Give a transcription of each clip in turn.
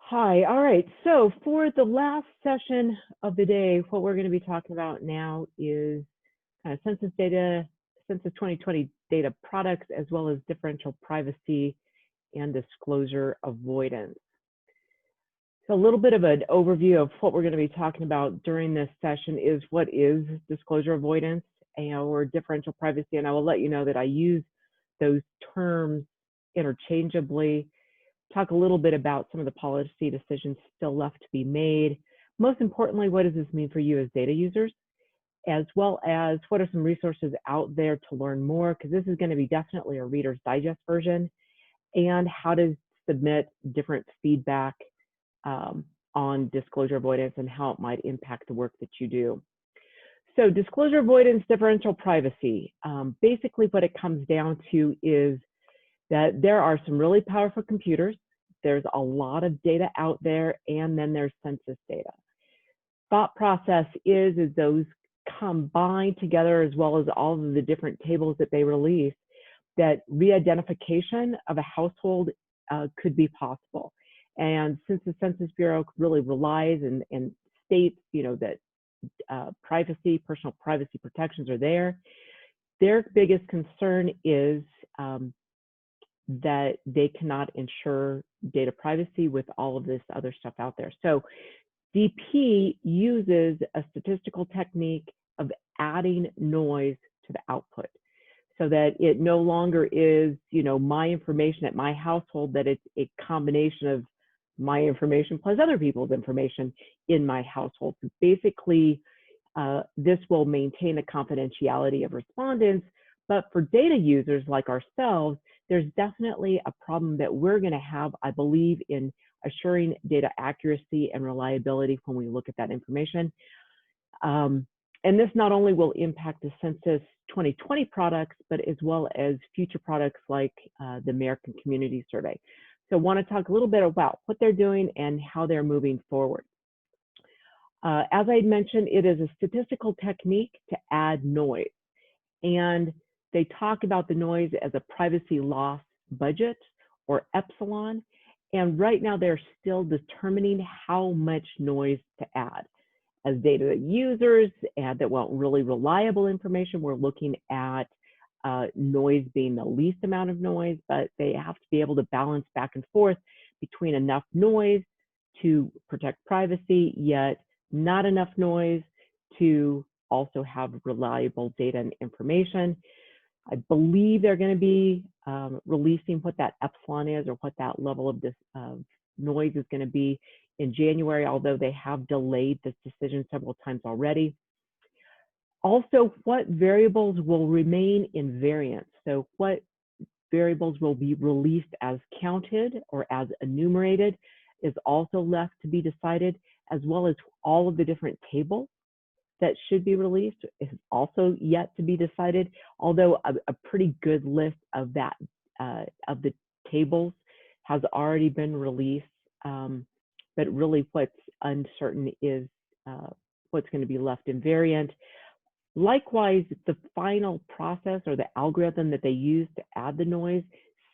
Hi, all right. So for the last session of the day, what we're going to be talking about now is kind of census data, Census 2020 data products, as well as differential privacy and disclosure avoidance. So a little bit of an overview of what we're going to be talking about during this session is what is disclosure avoidance or differential privacy. And I will let you know that I use those terms interchangeably. Talk a little bit about some of the policy decisions still left to be made. Most importantly, what does this mean for you as data users, as well as what are some resources out there to learn more, because this is going to be definitely a Reader's Digest version, and how to submit different feedback on disclosure avoidance and how it might impact the work that you do. So disclosure avoidance, differential privacy. Basically what it comes down to is that there are some really powerful computers. There's a lot of data out there, and then there's census data. Thought process is those combined together, as well as all of the different tables that they release, that re-identification of a household could be possible. And since the Census Bureau really relies and states, that privacy, personal privacy protections are there, their biggest concern is that they cannot ensure data privacy with all of this other stuff out there. So DP uses a statistical technique of adding noise to the output, so that it no longer is, my information at my household, that it's a combination of my information plus other people's information in my household. So basically, this will maintain the confidentiality of respondents, but for data users like ourselves, there's definitely a problem that we're going to have, I believe, in assuring data accuracy and reliability when we look at that information. And this not only will impact the Census 2020 products, but as well as future products like the American Community Survey. So I want to talk a little bit about what they're doing and how they're moving forward. As I mentioned, it is a statistical technique to add noise. And they talk about the noise as a privacy loss budget, or Epsilon. And right now they're still determining how much noise to add. As data users that want really reliable information, we're looking at noise being the least amount of noise, but they have to be able to balance back and forth between enough noise to protect privacy, yet not enough noise to also have reliable data and information. I believe they're going to be releasing what that Epsilon is, or what that level of this noise is going to be in January, although they have delayed this decision several times already. Also, what variables will remain in variance? So what variables will be released as counted or as enumerated is also left to be decided, as well as all of the different tables that should be released is also yet to be decided, although a pretty good list of that of the tables has already been released. But really what's uncertain is what's going to be left invariant. Likewise, the final process or the algorithm that they use to add the noise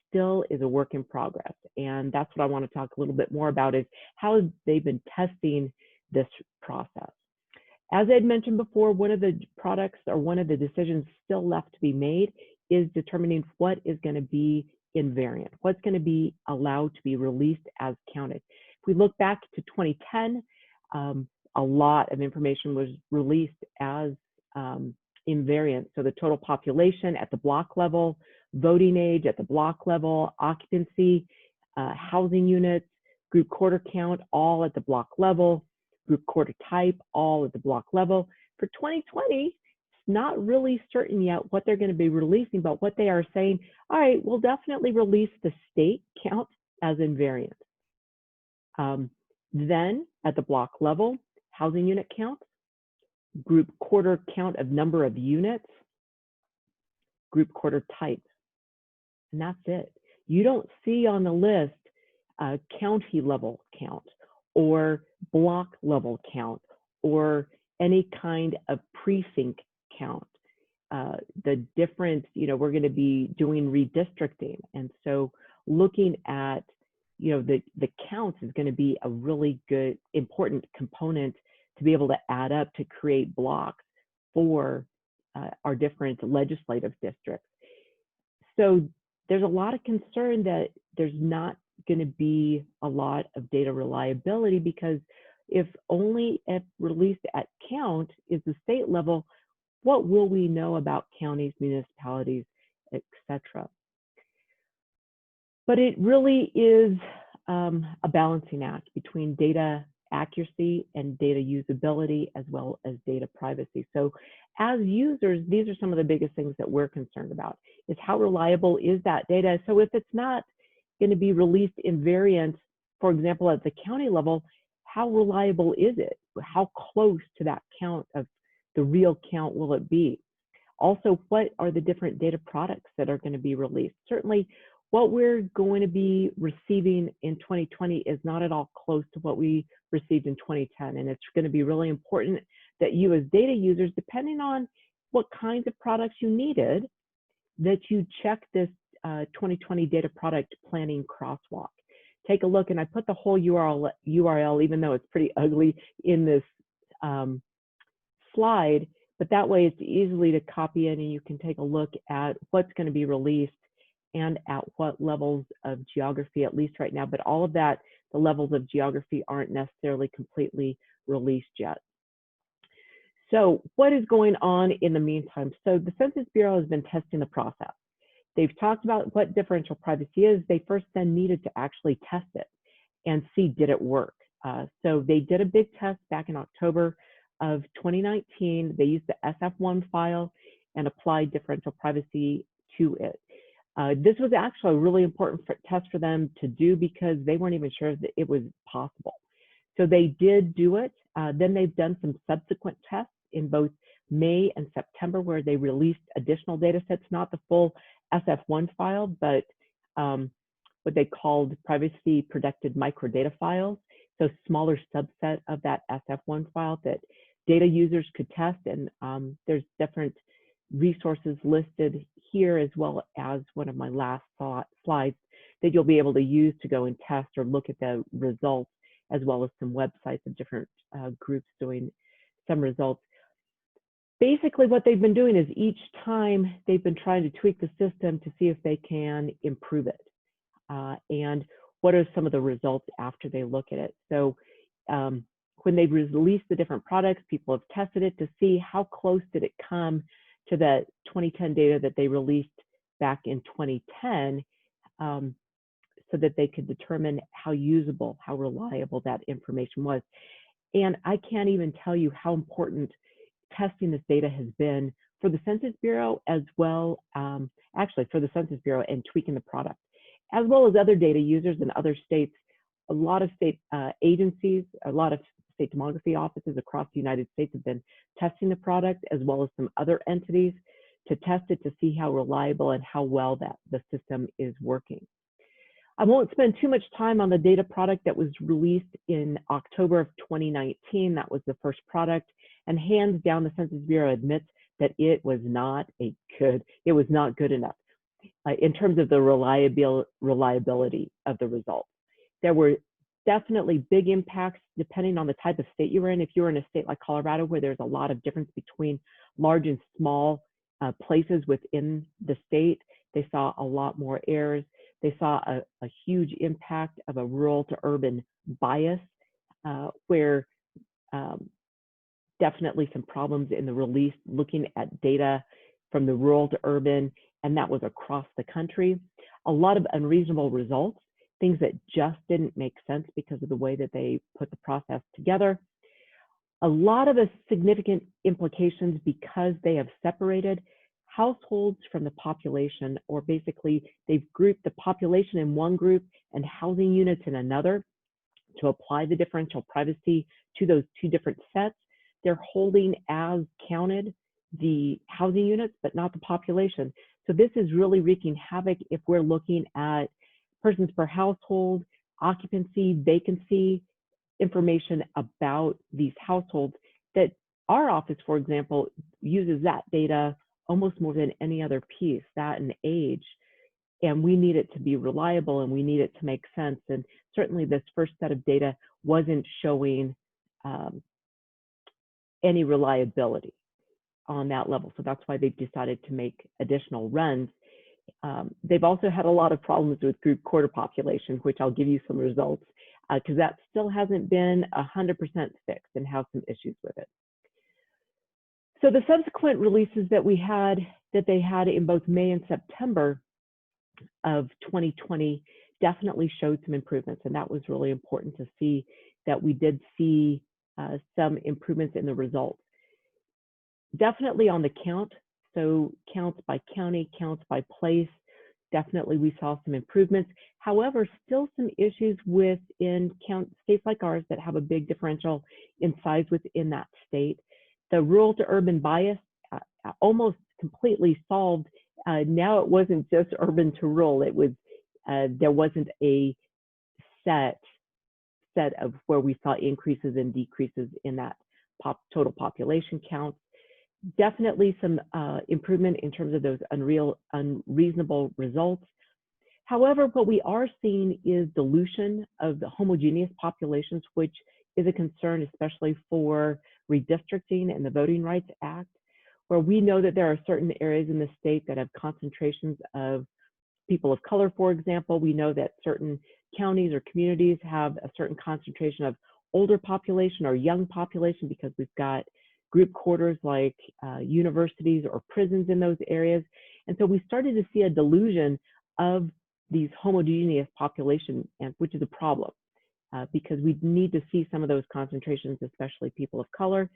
still is a work in progress. And that's what I want to talk a little bit more about, is how they've been testing this process. As I had mentioned before, one of the products, or one of the decisions still left to be made, is determining what is going to be invariant, what's going to be allowed to be released as counted. If we look back to 2010, a lot of information was released as invariant. So the total population at the block level, voting age at the block level, occupancy, housing units, group quarter count, all at the block level, group quarter type, all at the block level. For 2020, it's not really certain yet what they're going to be releasing, but what they are saying, all right, we'll definitely release the state count as invariant. Then at the block level, housing unit count, group quarter count of number of units, group quarter type, and that's it. You don't see on the list county level count, or block level count, or any kind of precinct count. The difference, we're going to be doing redistricting, and so looking at the counts is going to be a really good, important component to be able to add up to create blocks for our different legislative districts. So there's a lot of concern that there's not going to be a lot of data reliability, because if only if released at count is the state level, what will we know about counties, municipalities, etc.? But it really is a balancing act between data accuracy and data usability, as well as data privacy. So as users, these are some of the biggest things that we're concerned about, is how reliable is that data? So if it's not going to be released in variants, for example, at the county level, how reliable is it? How close to that count of the real count will it be? Also, what are the different data products that are going to be released? Certainly, what we're going to be receiving in 2020 is not at all close to what we received in 2010. And it's going to be really important that you as data users, depending on what kinds of products you needed, that you check this 2020 data product planning crosswalk. Take a look, and I put the whole URL, even though it's pretty ugly, in this slide, but that way it's easily to copy in, and you can take a look at what's going to be released and at what levels of geography, at least right now. But all of that, the levels of geography aren't necessarily completely released yet. So what is going on in the meantime? So the Census Bureau has been testing the process. They've talked about what differential privacy is. They first then needed to actually test it and see, did it work? So they did a big test back in October of 2019. They used the SF1 file and applied differential privacy to it. This was actually a really important test for them to do, because they weren't even sure that it was possible. So they did do it. Then they've done some subsequent tests in both May and September, where they released additional data sets, not the full SF1 file, but what they called privacy protected microdata files. So smaller subset of that SF1 file that data users could test. And there's different resources listed here, as well as one of my last slides that you'll be able to use to go and test or look at the results, as well as some websites of different groups doing some results. Basically, what they've been doing is each time they've been trying to tweak the system to see if they can improve it. And what are some of the results after they look at it? So when they've released the different products, people have tested it to see how close did it come to the 2010 data that they released back in 2010, so that they could determine how usable, how reliable that information was. And I can't even tell you how important testing this data has been for the Census Bureau, as well, actually for the Census Bureau and tweaking the product, as well as other data users in other states. A lot of state agencies, a lot of state demography offices across the United States have been testing the product, as well as some other entities, to test it to see how reliable and how well that the system is working. I won't spend too much time on the data product that was released in October of 2019. That was the first product, and hands down, the Census Bureau admits that it was not good enough in terms of the reliability of the results. There were definitely big impacts depending on the type of state you were in. If you were in a state like Colorado, where there's a lot of difference between large and small places within the state, they saw a lot more errors. They saw a huge impact of a rural to urban bias, where definitely some problems in the release looking at data from the rural to urban, and that was across the country. A lot of unreasonable results, things that just didn't make sense because of the way that they put the process together. A lot of the significant implications because they have separated households from the population, or basically they've grouped the population in one group and housing units in another to apply the differential privacy to those two different sets. They're holding as counted the housing units, but not the population. So this is really wreaking havoc if we're looking at persons per household, occupancy, vacancy, information about these households, that our office, for example, uses that data almost more than any other piece, that and age. and we need it to be reliable and we need it to make sense. And certainly this first set of data wasn't showing any reliability on that level. So that's why they've decided to make additional runs. They've also had a lot of problems with group quarter population, which I'll give you some results, because that still hasn't been 100% fixed and have some issues with it. So the subsequent releases that they had in both May and September of 2020 definitely showed some improvements, and that was really important to see that we did see some improvements in the results. Definitely on the count, so counts by county, counts by place, definitely we saw some improvements. However, still some issues within states like ours that have a big differential in size within that state. The rural to urban bias almost completely solved. Now it wasn't just urban to rural, it was there wasn't a set of where we saw increases and decreases in that total population count. Definitely some improvement in terms of those unreasonable results. However, what we are seeing is dilution of the homogeneous populations, which is a concern, especially for redistricting and the Voting Rights Act, where we know that there are certain areas in the state that have concentrations of people of color, for example. We know that certain counties or communities have a certain concentration of older population or young population because we've got group quarters like universities or prisons in those areas. And so we started to see a dilution of these homogeneous population, which is a problem because we need to see some of those concentrations, especially people of color.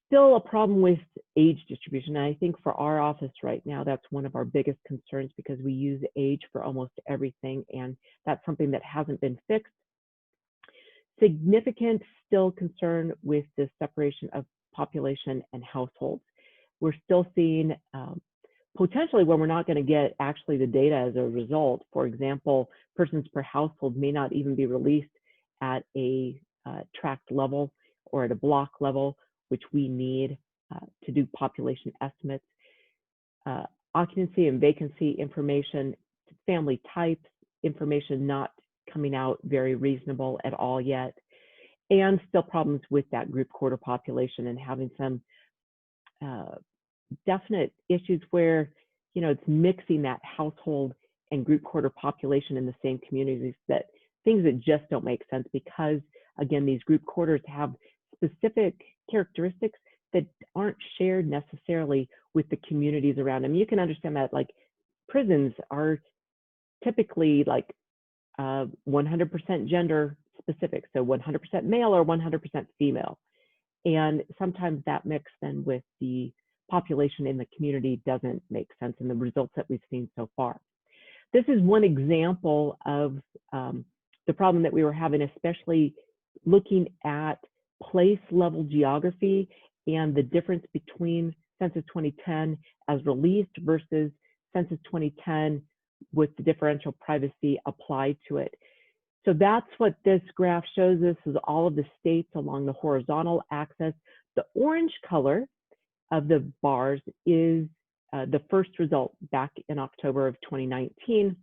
Still a problem with age distribution. And I think for our office right now, that's one of our biggest concerns because we use age for almost everything, and that's something that hasn't been fixed. Significant still concern with the separation of population and households. We're still seeing potentially when we're not going to get actually the data as a result. For example, persons per household may not even be released at a tract level or at a block level, which we need to do population estimates. Occupancy and vacancy information, family types information not coming out very reasonable at all yet, and still problems with that group quarter population and having some definite issues where, you know, it's mixing that household and group quarter population in the same communities, that things that just don't make sense because, again, these group quarters have specific characteristics that aren't shared necessarily with the communities around them. You can understand that, like, prisons are typically like 100% gender specific, so 100% male or 100% female. And sometimes that mix then with the population in the community doesn't make sense in the results that we've seen so far. This is one example of the problem that we were having, especially looking at place level geography and the difference between Census 2010 as released versus Census 2010 with the differential privacy applied to it. So that's what this graph shows us, is all of the states along the horizontal axis. The orange color of the bars is the first result back in October of 2019,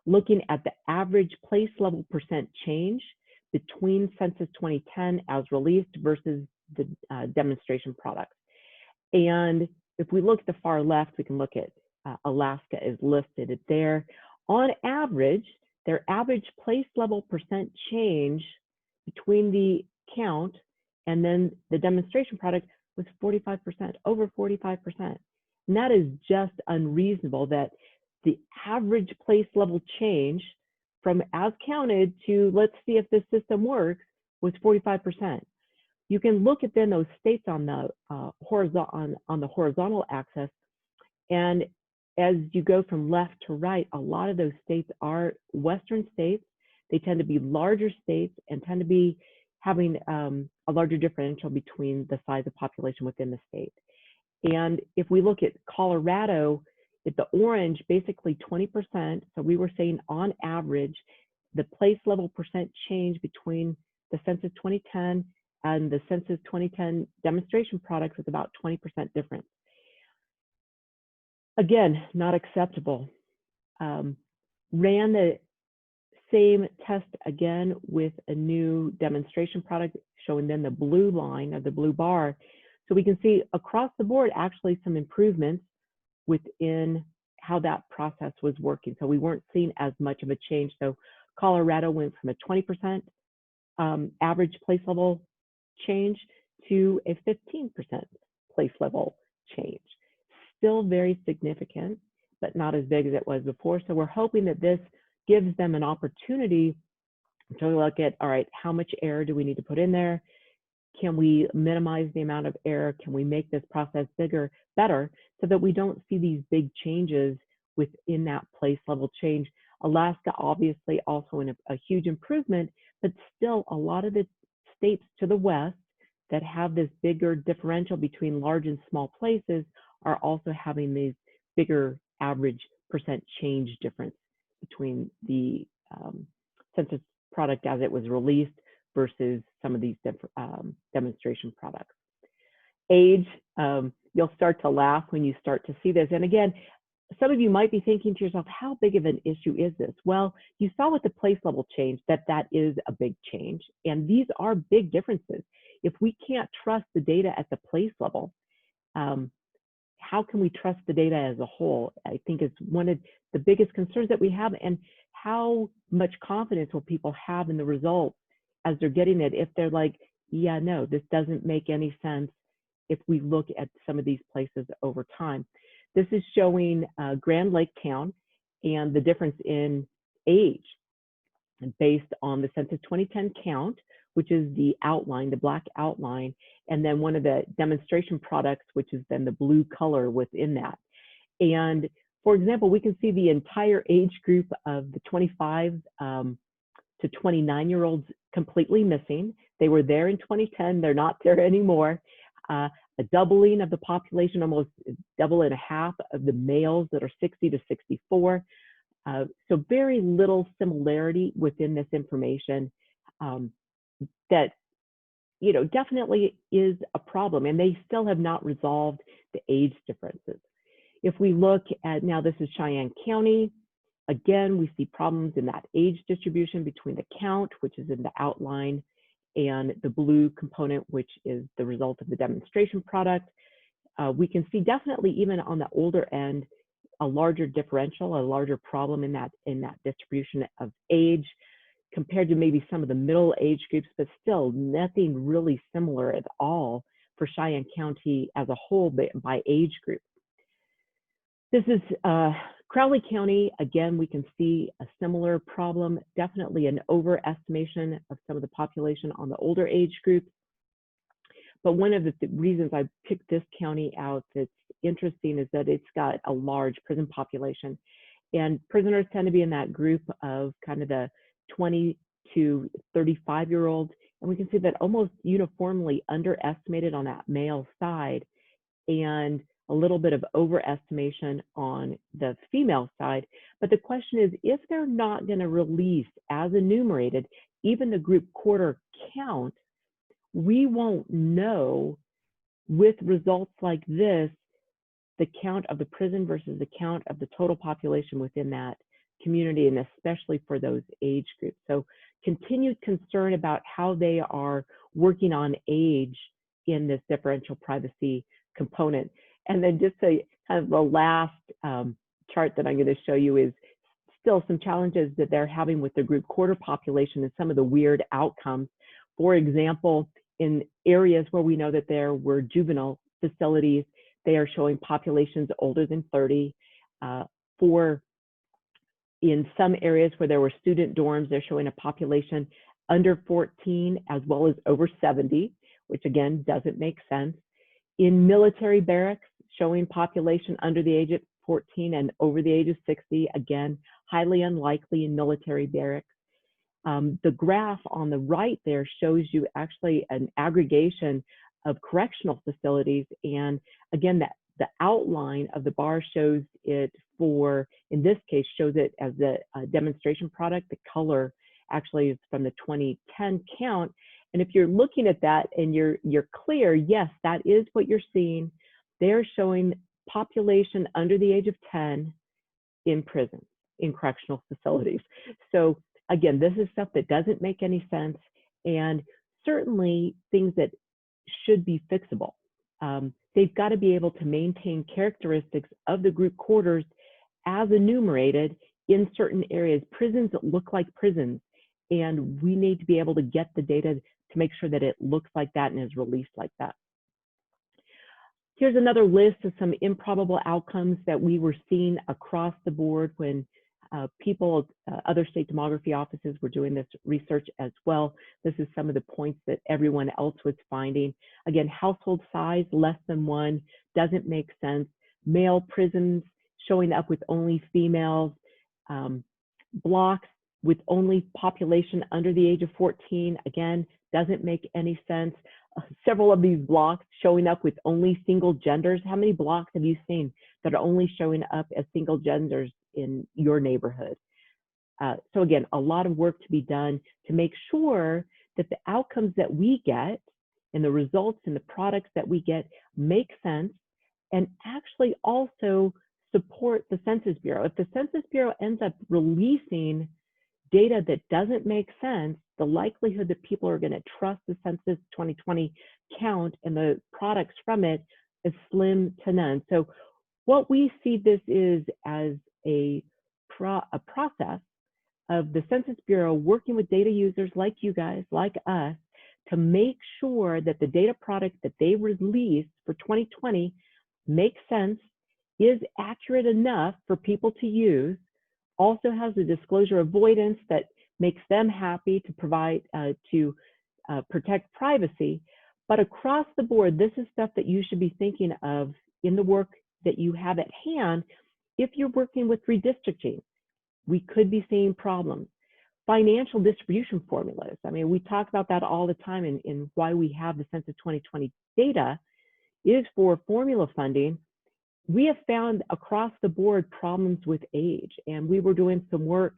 looking at the average place level percent change between Census 2010 as released versus the demonstration products. And if we look at the far left, we can look at Alaska is listed there. On average, their average place level percent change between the count and then the demonstration product was 45%, over 45%. And that is just unreasonable that the average place level change from as counted to let's see if this system works was 45%. You can look at then those states on the horizontal axis, and as you go from left to right, a lot of those states are Western states. They tend to be larger states and tend to be having a larger differential between the size of population within the state. And if we look at Colorado, at the orange, basically 20%. So we were saying on average, the place level percent change between the Census 2010 and the Census 2010 demonstration products was about 20% difference. Again, not acceptable. ran the same test again with a new demonstration product showing then the blue line of the blue bar. So we can see across the board actually some improvements within how that process was working. So we weren't seeing as much of a change. So Colorado went from a 20% average place level change to a 15% place level change. Still very significant, but not as big as it was before. So we're hoping that this gives them an opportunity to look at, all right, how much error do we need to put in there? Can we minimize the amount of error? Can we make this process better, so that we don't see these big changes within that place level change? Alaska, obviously, also in a huge improvement, but still a lot of the states to the west that have this bigger differential between large and small places are also having these bigger average percent change difference between the census product as it was released versus some of these demonstration products. Age, you'll start to laugh when you start to see this. And again, some of you might be thinking to yourself, how big of an issue is this? Well, you saw with the place level change that is a big change. And these are big differences. If we can't trust the data at the place level, how can we trust the data as a whole? I think it's one of the biggest concerns that we have. And how much confidence will people have in the results as they're getting it if they're like, yeah, no, this doesn't make any sense if we look at some of these places over time. This is showing Grand Lake town and the difference in age based on the Census 2010 count, which is the outline, the black outline, and then one of the demonstration products, which is then the blue color within that. And for example, we can see the entire age group of the 25 to 29-year-olds completely missing. They were there in 2010, they're not there anymore. A doubling of the population, almost double and a half of the males that are 60 to 64. So very little similarity within this information that, you know, definitely is a problem, and they still have not resolved the age differences. If we look at, now this is Cheyenne County, again, we see problems in that age distribution between the count, which is in the outline, and the blue component, which is the result of the demonstration product. We can see definitely even on the older end, a larger differential, a larger problem in that distribution of age compared to maybe some of the middle age groups, but still nothing really similar at all for Cheyenne County as a whole by age group. This is Crowley County. Again, we can see a similar problem, definitely an overestimation of some of the population on the older age groups. But one of the reasons I picked this county out that's interesting is that it's got a large prison population. And prisoners tend to be in that group of kind of the 20 to 35-year-olds. And we can see that almost uniformly underestimated on that male side, and a little bit of overestimation on the female side. But the question is, if they're not going to release as enumerated, even the group quarter count, we won't know with results like this, the count of the prison versus the count of the total population within that community, and especially for those age groups. So continued concern about how they are working on age in this differential privacy component. And then just kind of the last chart that I'm going to show you is still some challenges that they're having with the group quarter population and some of the weird outcomes. For example, in areas where we know that there were juvenile facilities, they are showing populations older than 30. In some areas where there were student dorms, they're showing a population under 14 as well as over 70, which again doesn't make sense. In military barracks, showing population under the age of 14 and over the age of 60, again, highly unlikely in military barracks. The graph on the right there shows you actually an aggregation of correctional facilities. And again, the outline of the bar shows it for, in this case, shows it as the demonstration product. The color actually is from the 2010 count. And if you're looking at that and you're clear, yes, that is what you're seeing. They're showing population under the age of 10 in prison. in correctional facilities. So again, this is stuff that doesn't make any sense, and certainly things that should be fixable. They've got to be able to maintain characteristics of the group quarters as enumerated in certain areas. Prisons look like prisons, and we need to be able to get the data to make sure that it looks like that and is released like that. Here's another list of some improbable outcomes that we were seeing across the board when other state demography offices were doing this research as well. This is some of the points that everyone else was finding. Again, household size less than 1 doesn't make sense. Male prisons showing up with only females. Blocks with only population under the age of 14, again, doesn't make any sense. Several of these blocks showing up with only single genders. How many blocks have you seen that are only showing up as single genders in your neighborhood? So again, a lot of work to be done to make sure that the outcomes that we get and the results and the products that we get make sense and actually also support the Census Bureau. If the Census Bureau ends up releasing data that doesn't make sense, the likelihood that people are going to trust the Census 2020 count and the products from it is slim to none. So what we see this is as a process of the Census Bureau working with data users like you guys, like us, to make sure that the data product that they release for 2020 makes sense, is accurate enough for people to use, also has a disclosure avoidance that makes them happy to provide, to protect privacy. But across the board, this is stuff that you should be thinking of in the work that you have at hand. If you're working with redistricting, we could be seeing problems. Financial distribution formulas. I mean, we talk about that all the time in why we have the Census 2020 data is for formula funding. We have found across the board problems with age, and we were doing some work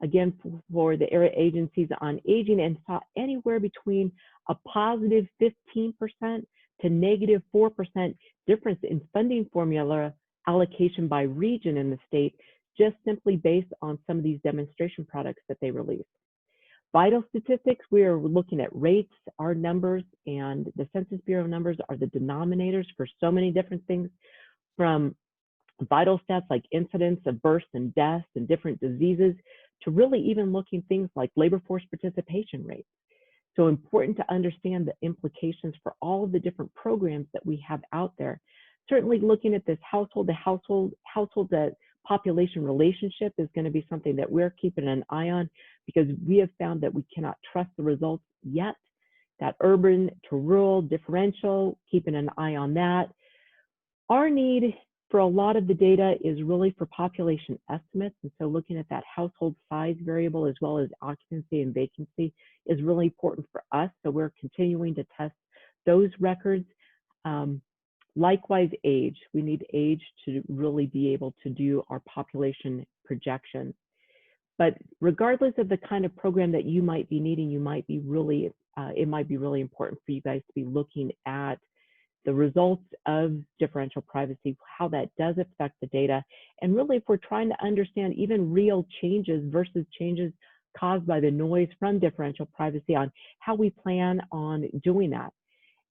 again for the area agencies on aging and saw anywhere between a positive 15% to negative 4% difference in funding formula allocation by region in the state, just simply based on some of these demonstration products that they released. Vital statistics, we are looking at rates, our numbers, and the Census Bureau numbers are the denominators for so many different things, from vital stats like incidence of births and deaths and different diseases, to really even looking things like labor force participation rates. So important to understand the implications for all of the different programs that we have out there. Certainly looking at this household to population relationship is going to be something that we're keeping an eye on, because we have found that we cannot trust the results yet. That urban to rural differential, keeping an eye on that. Our need for a lot of the data is really for population estimates. And so looking at that household size variable as well as occupancy and vacancy is really important for us. So we're continuing to test those records. Likewise, age. We need age to really be able to do our population projections. But regardless of the kind of program that you might be needing, you might be really, it might be really important for you guys to be looking at the results of differential privacy, how that does affect the data. And really, if we're trying to understand even real changes versus changes caused by the noise from differential privacy, on how we plan on doing that.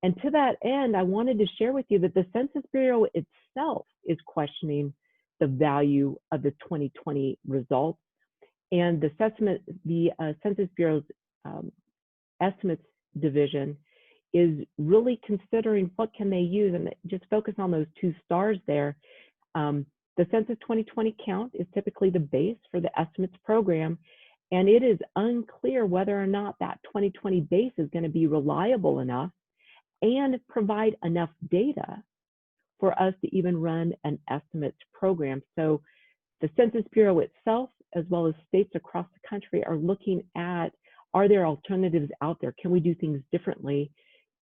And to that end, I wanted to share with you that the Census Bureau itself is questioning the value of the 2020 results. And the Census Bureau's estimates division is really considering what can they use, and just focus on those 2 stars there. The Census 2020 count is typically the base for the estimates program, and it is unclear whether or not that 2020 base is going to be reliable enough and provide enough data for us to even run an estimates program. So the Census Bureau itself, as well as states across the country, are looking at, are there alternatives out there? Can we do things differently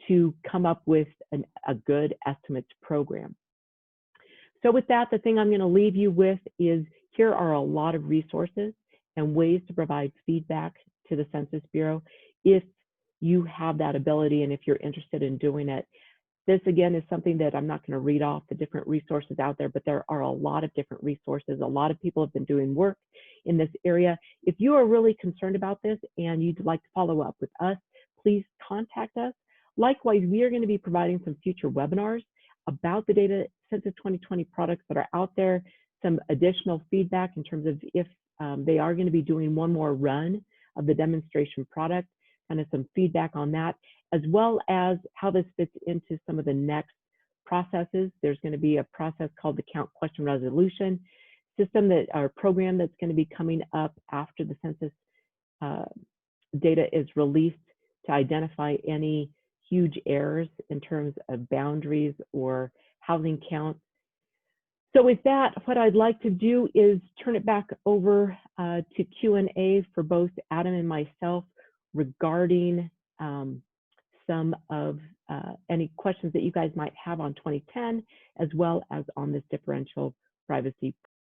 to come up with a good estimates program? So with that, the thing I'm going to leave you with is, here are a lot of resources and ways to provide feedback to the Census Bureau if you have that ability and if you're interested in doing it. This, again, is something that I'm not going to read off the different resources out there, but there are a lot of different resources. A lot of people have been doing work in this area. If you are really concerned about this and you'd like to follow up with us, please contact us. Likewise, we are going to be providing some future webinars about the data Census 2020 products that are out there, some additional feedback in terms of if they are going to be doing one more run of the demonstration product, kind of some feedback on that, as well as how this fits into some of the next processes. There's going to be a process called the count question resolution system, that our program that's going to be coming up after the census data is released, to identify any huge errors in terms of boundaries or housing counts. So with that, what I'd like to do is turn it back over to Q&A for both Adam and myself regarding some of any questions that you guys might have on 2010, as well as on this differential privacy